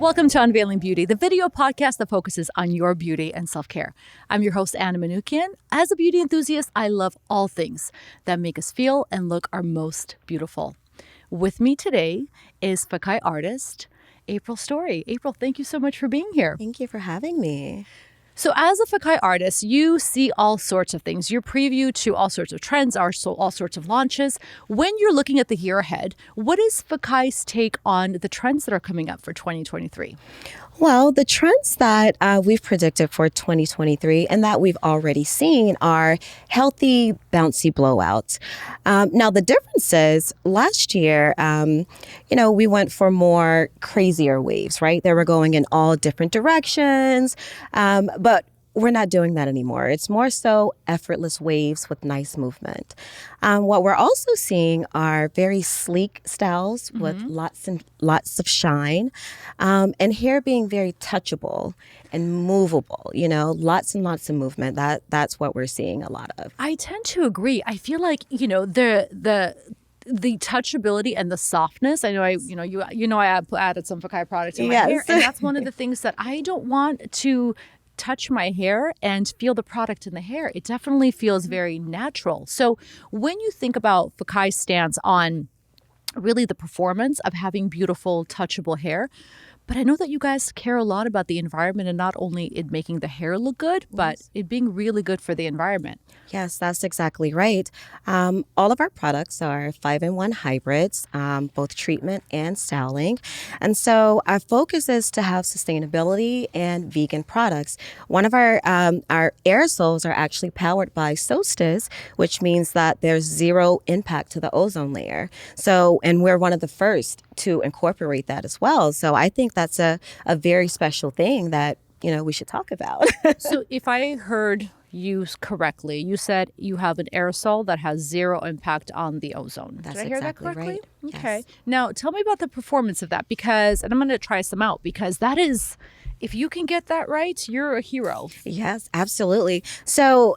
Welcome to Unveiling Beauty, the video podcast that focuses on your beauty and self-care. I'm your host, Anna Manukian. As a beauty enthusiast, I love all things that make us feel and look our most beautiful. With me today is Fekkai artist, April Story. April, thank you so much for being here. Thank you for having me. So as a Fekkai artist, you see all sorts of things. You're preview to all sorts of trends, all sorts of launches. When you're looking at the year ahead, what is Fekkai's take on the trends that are coming up for 2023? Well, the trends that we've predicted for 2023 and that we've already seen are healthy, bouncy blowouts. Now, the difference is last year, we went for more crazier waves, right? They were going in all different directions, but we're not doing that anymore. It's more so effortless waves with nice movement. What we're also seeing are very sleek styles with lots and lots of shine, and hair being very touchable and movable. Lots and lots of movement. That's what we're seeing a lot of. I tend to agree. I feel like the touchability and the softness. I know I added some Fekkai product in my hair, and that's one of the things that I don't want to touch my hair and feel the product in the hair. It definitely feels very natural. So when you think about Fekkai's stance on really the performance of having beautiful, touchable hair, but I know that you guys care a lot about the environment and not only it making the hair look good, but it being really good for the environment. Yes, that's exactly right. All of our products are 5-in-1 hybrids, both treatment and styling. And so our focus is to have sustainability and vegan products. One of our aerosols are actually powered by solstice, which means that there's zero impact to the ozone layer. And we're one of the first to incorporate that as well. So I think that's a very special thing that, we should talk about. So if I heard you correctly, you said you have an aerosol that has zero impact on the ozone. That's Did I hear exactly that correctly? right. Okay. Yes. Now tell me about the performance of that and I'm going to try some out because that is, if you can get that right, you're a hero. Yes, absolutely. So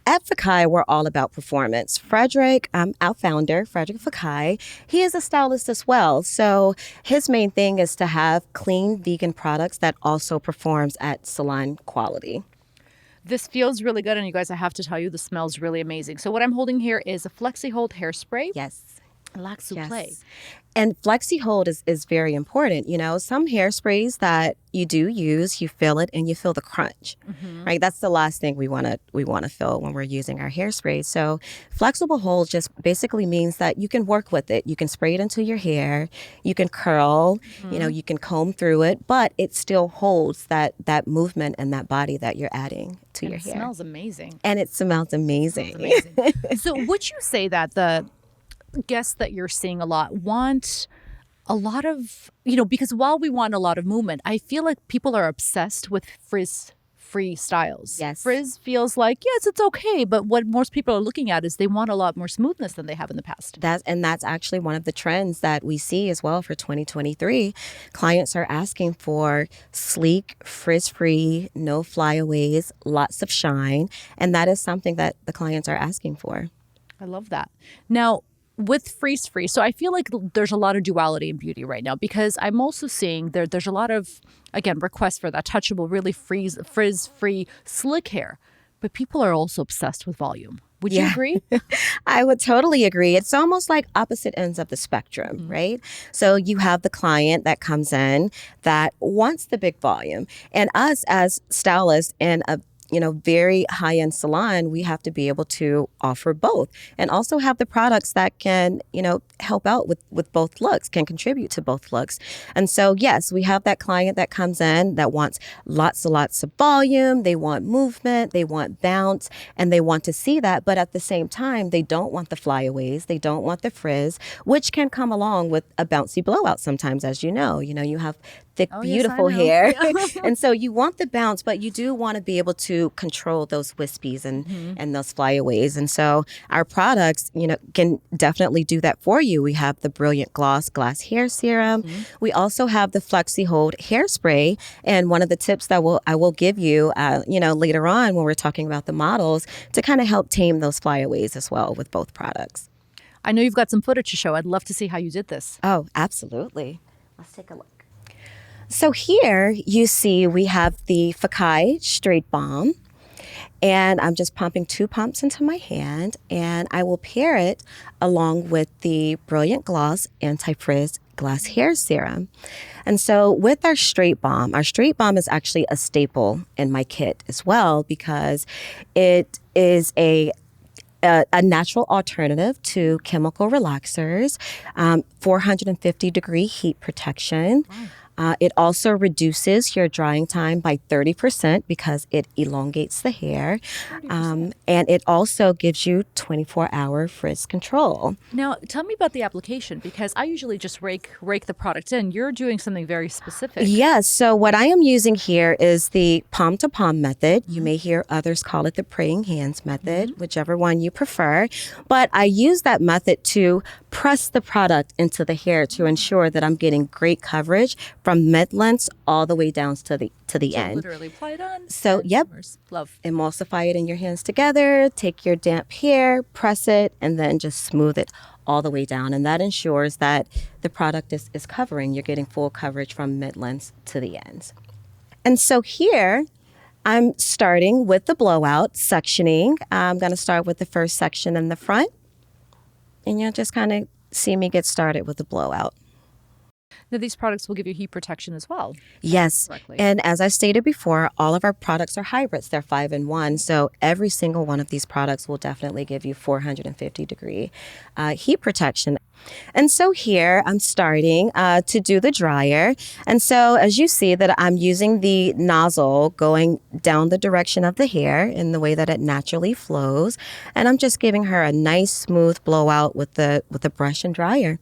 at Fekkai, we're all about performance. Frederick, our founder, Frederick Fekkai, he is a stylist as well. So his main thing is to have clean vegan products that also performs at salon quality. This feels really good. And you guys, I have to tell you, this smells really amazing. So what I'm holding here is a Flexi Hold hairspray. Yes. Lax Souffle. Yes. And Flexi Hold is very important. Some hairsprays that you do use, you feel it and you feel the crunch, right? That's the last thing we want to feel when we're using our hairspray. So flexible hold just basically means that you can work with it. You can spray it into your hair, you can curl, you can comb through it, but it still holds that movement and that body that you're adding to your hair. It smells amazing. And it smells amazing. So would you say that the guests that you're seeing a lot want a lot of, because while we want a lot of movement, I feel like people are obsessed with frizz-free styles. Yes. Frizz feels like, yes, it's okay. But what most people are looking at is they want a lot more smoothness than they have in the past. That's actually one of the trends that we see as well for 2023. Clients are asking for sleek, frizz-free, no flyaways, lots of shine. And that is something that the clients are asking for. I love that. Now, with frizz-free, so I feel like there's a lot of duality in beauty right now because I'm also seeing there's a lot of, again, requests for that touchable, really frizz-free, slick hair. But people are also obsessed with volume. Would you agree? I would totally agree. It's almost like opposite ends of the spectrum, right? So you have the client that comes in that wants the big volume. And us as stylists in a very high-end salon, we have to be able to offer both and also have the products that can, help out with both looks, can contribute to both looks. And so, yes, we have that client that comes in that wants lots and lots of volume. They want movement, they want bounce, and they want to see that. But at the same time, they don't want the flyaways. They don't want the frizz, which can come along with a bouncy blowout sometimes, as you know. You have thick, beautiful hair. And so you want the bounce, but you do want to be able to control those wispies and those flyaways. And so our products, can definitely do that for you. We have the Brilliant Gloss Glass Hair Serum. We also have the Flexi Hold Hairspray. And one of the tips that I will give you, later on when we're talking about the models to kind of help tame those flyaways as well with both products. I know you've got some footage to show. I'd love to see how you did this. Oh, absolutely. Let's take a look. So here you see we have the Fekkai Straight Balm. And I'm just pumping 2 pumps into my hand, and I will pair it along with the Brilliant Gloss Anti-Frizz Glass Hair Serum. And so with our Straight Balm is actually a staple in my kit as well because it is a natural alternative to chemical relaxers, 450 degree heat protection. Wow. It also reduces your drying time by 30% because it elongates the hair. And it also gives you 24-hour frizz control. Now, tell me about the application because I usually just rake the product in. You're doing something very specific. Yes. So what I am using here is the palm to palm method. You may hear others call it the praying hands method, whichever one you prefer. But I use that method to press the product into the hair to ensure that I'm getting great coverage from mid-lengths all the way down to the end. Literally apply it on. So, yep. Love. Emulsify it in your hands together, take your damp hair, press it, and then just smooth it all the way down. And that ensures that the product is covering. You're getting full coverage from mid-lengths to the ends. And so here, I'm starting with the blowout sectioning. I'm going to start with the first section in the front. And you'll just kind of see me get started with the blowout. Now, these products will give you heat protection as well. Yes. Correctly. And as I stated before, all of our products are hybrids. They're 5-in-1. So every single one of these products will definitely give you 450 degree heat protection. And so here I'm starting to do the dryer. And so as you see that I'm using the nozzle going down the direction of the hair in the way that it naturally flows. And I'm just giving her a nice smooth blowout with the brush and dryer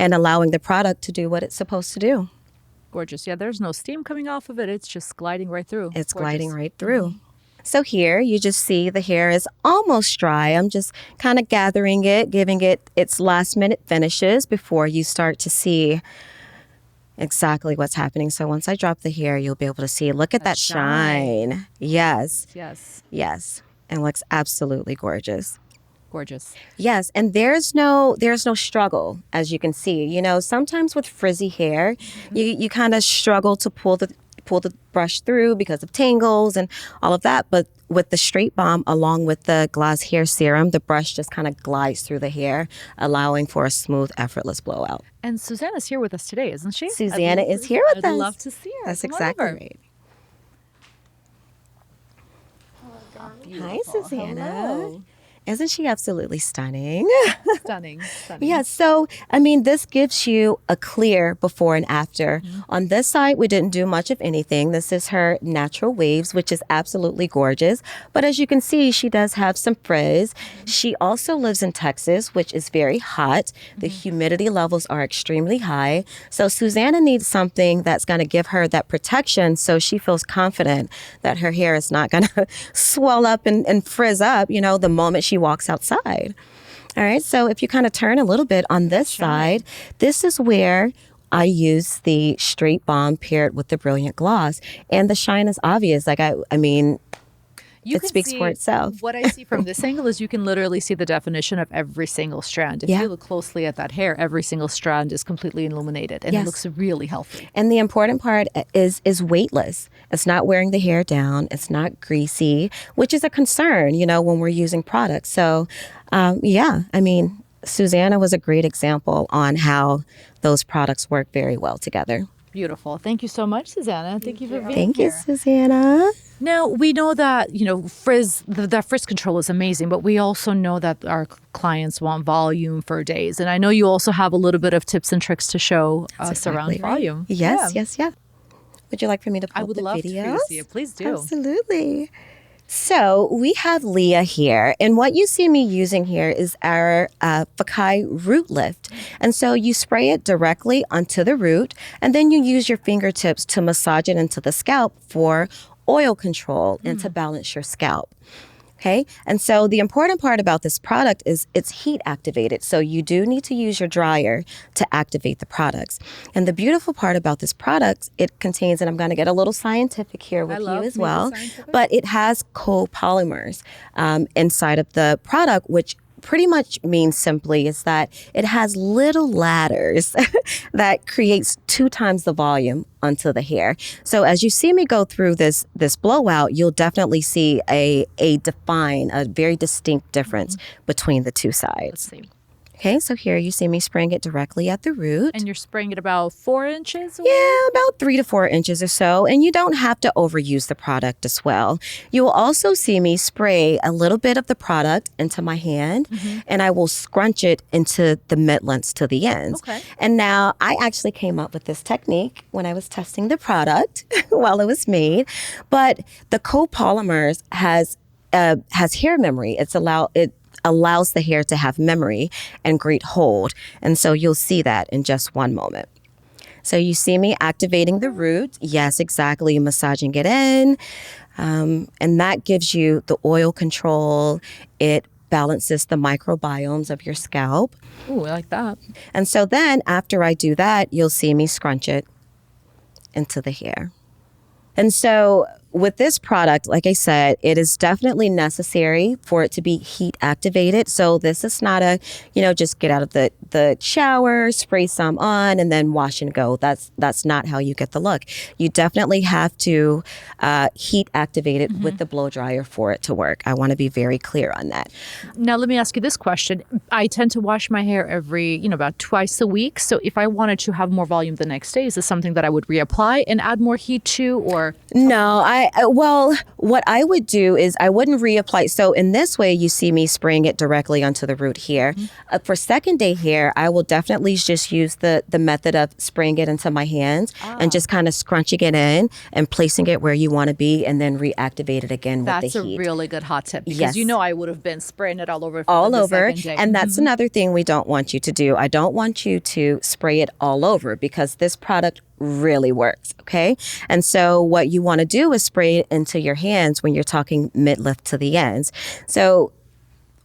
and allowing the product to do what it's supposed to do. Gorgeous. Yeah, there's no steam coming off of it. It's just gliding right through. It's gliding right through. So here you just see the hair is almost dry. I'm just kind of gathering it, giving it its last minute finishes before you start to see exactly what's happening. So once I drop the hair, you'll be able to see, look at that shine. Yes. Yes. Yes. And looks absolutely gorgeous. Gorgeous. Yes, and there's no struggle, as you can see. You know, sometimes with frizzy hair, you kind of struggle to pull the brush through because of tangles and all of that. But with the Straight Balm, along with the Glass Hair Serum, the brush just kind of glides through the hair, allowing for a smooth, effortless blowout. And Susanna's here with us today, isn't she? Susanna is here with us. I'd love to see her. That's exactly right. Hi, Susanna. Hello. Isn't she absolutely stunning? Stunning. Yeah, so, I mean, this gives you a clear before and after. On this side, we didn't do much of anything. This is her natural waves, which is absolutely gorgeous. But as you can see, she does have some frizz. She also lives in Texas, which is very hot. The humidity levels are extremely high. So Susanna needs something that's going to give her that protection so she feels confident that her hair is not going to swell up and frizz up, you know, the moment she walks outside. All right. So if you kind of turn a little bit on this side, this is where I use the Straight Balm paired with the Brilliant Gloss. And the shine is obvious. Like, I mean, it speaks for itself. What I see from this angle is you can literally see the definition of every single strand. If you look closely at that hair, every single strand is completely illuminated and it looks really healthy. And the important part is weightless. It's not wearing the hair down. It's not greasy, which is a concern, you know, when we're using products. So, yeah, I mean, Susanna was a great example on how those products work very well together. Beautiful. Thank you so much, Susanna. Thank you for being here. Thank you, Susanna. Now, we know that, you know, that frizz control is amazing, but we also know that our clients want volume for days. And I know you also have a little bit of tips and tricks to show us around volume. Yes. Would you like for me to pull up the videos? I would love to see it. Please do. Absolutely. So we have Leah here, and what you see me using here is our Fekkai root lift. And so you spray it directly onto the root, and then you use your fingertips to massage it into the scalp for oil control and to balance your scalp. Okay. And so the important part about this product is it's heat activated. So you do need to use your dryer to activate the products. And the beautiful part about this product, it contains, and I'm going to get a little scientific here with you as well, but it has copolymers inside of the product, which pretty much means simply is that it has little ladders that creates 2 times the volume onto the hair. So as you see me go through this blowout, you'll definitely see a very distinct difference between the two sides. Let's see. Okay, so here you see me spraying it directly at the root. And you're spraying it about 4 inches? Yeah, about 3 to 4 inches or so. And you don't have to overuse the product as well. You will also see me spray a little bit of the product into my hand, and I will scrunch it into the mid lengths to the ends. Okay. And now I actually came up with this technique when I was testing the product while it was made. But the copolymers has hair memory. It allows the hair to have memory and great hold. And so you'll see that in just one moment. So you see me activating the root. Yes, exactly. Massaging it in. And that gives you the oil control. It balances the microbiomes of your scalp. Ooh, I like that. And so then after I do that, you'll see me scrunch it into the hair. And so with this product, like I said, it is definitely necessary for it to be heat activated. So this is not a, just get out of the shower, spray some on, and then wash and go. That's not how you get the look. You definitely have to heat activate it with the blow dryer for it to work. I want to be very clear on that. Now, let me ask you this question. I tend to wash my hair every, about twice a week. So if I wanted to have more volume the next day, is this something that I would reapply and add more heat to, or? No, what I would do is I wouldn't reapply. So in this way, you see me spraying it directly onto the root here. For second day hair, I will definitely just use the method of spraying it into my hands and just kind of scrunching it in and placing it where you want to be, and then reactivate it again with the heat. That's a really good hot tip, because Yes. I would have been spraying it all over All over. Second day. And that's another thing we don't want you to do. I don't want you to spray it all over, because this product really works. Okay. And so what you want to do is spray it into your hands when you're talking mid-lift to the ends. So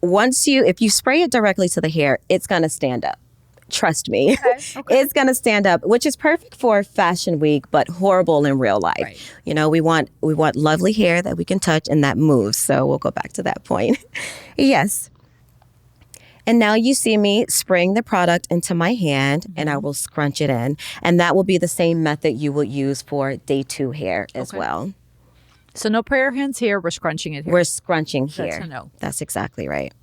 if you spray it directly to the hair, it's going to stand up. Trust me. Okay. It's going to stand up, which is perfect for fashion week, but horrible in real life. Right. We want lovely hair that we can touch and that moves. So we'll go back to that point. Yes. And now you see me spraying the product into my hand, and I will scrunch it in. And that will be the same method you will use for day 2 hair as well. So no prayer hands here. We're scrunching it here. We're scrunching here. Good to know. That's exactly right.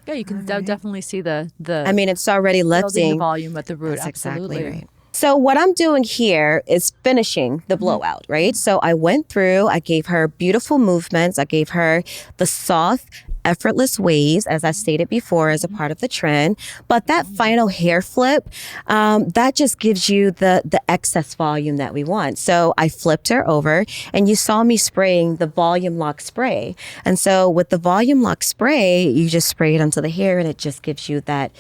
Yeah, you can definitely see the. I mean, it's already building lifting the volume at the root. That's Absolutely. exactly right. So what I'm doing here is finishing the blowout, right? So I went through, I gave her beautiful movements. I gave her the soft, effortless waves, as I stated before, as a part of the trend. But that final hair flip, that just gives you the excess volume that we want. So I flipped her over, and you saw me spraying the volume lock spray. And so with the volume lock spray, you just spray it onto the hair, and it just gives you that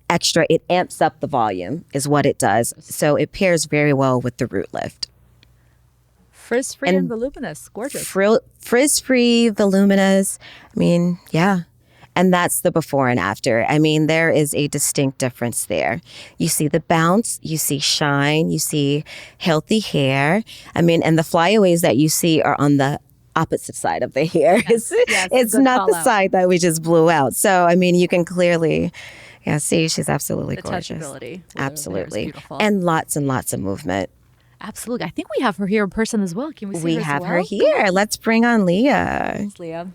extra, it amps up the volume is what it does. So it pairs very well with the root lift. Frizz-free and voluminous. Gorgeous. Frizz-free, voluminous. I mean, yeah. And that's the before and after. I mean, there is a distinct difference there. You see the bounce, you see shine, you see healthy hair. I mean, and the flyaways that you see are on the opposite side of the hair. Yes, it's not the side that we just blew out. So, I mean, you can clearly... Yeah, see, she's absolutely gorgeous. The touchability. Absolutely. And lots of movement. Absolutely. I think we have her here in person as well. Can we see her as well? We have her here. Let's bring on Leah. Thanks, Leah.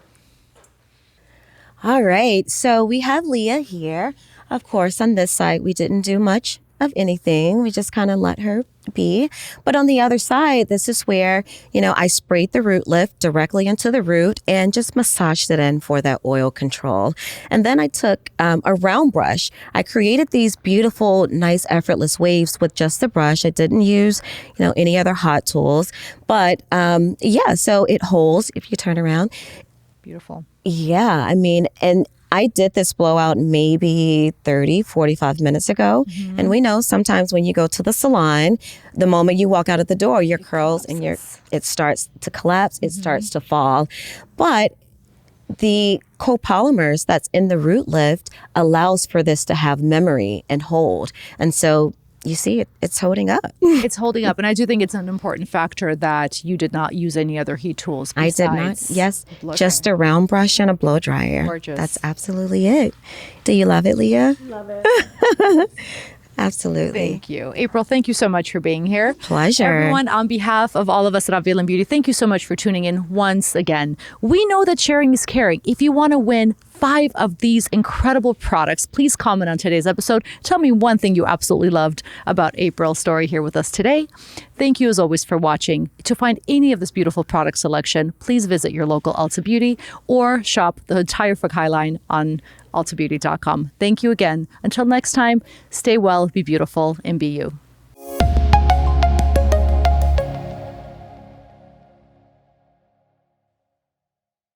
All right. So we have Leah here. Of course, on this side, we didn't do much of anything. We just kind of let her be. But on the other side, this is where, I sprayed the root lift directly into the root and just massaged it in for that oil control. And then I took a round brush. I created these beautiful, nice, effortless waves with just the brush. I didn't use, any other hot tools. But so it holds if you turn around. Beautiful. Yeah, I mean, and I did this blowout maybe 30, 45 minutes ago. And we know sometimes when you go to the salon, the moment you walk out of the door, your curls and it starts to collapse, it starts to fall. But the copolymers that's in the root lift allows for this to have memory and hold. And so you see it's holding up. It's holding up. And I do think it's an important factor that you did not use any other heat tools besides I did not. Yes, just dryer. a round brush and a blow dryer. Gorgeous. That's absolutely it. Do you love it, Leah? Love it. Absolutely. Thank you. April, thank you so much for being here. Pleasure. Everyone, on behalf of all of us at Avila Beauty, thank you so much for tuning in once again. We know that sharing is caring. If you want to win 5 of these incredible products, please comment on today's episode. Tell me one thing you absolutely loved about April's story here with us today. Thank you as always for watching. To find any of this beautiful product selection, please visit your local Ulta Beauty or shop the entire Fekkai line on ultabeauty.com. Thank you again. Until next time, stay well, be beautiful, and be you.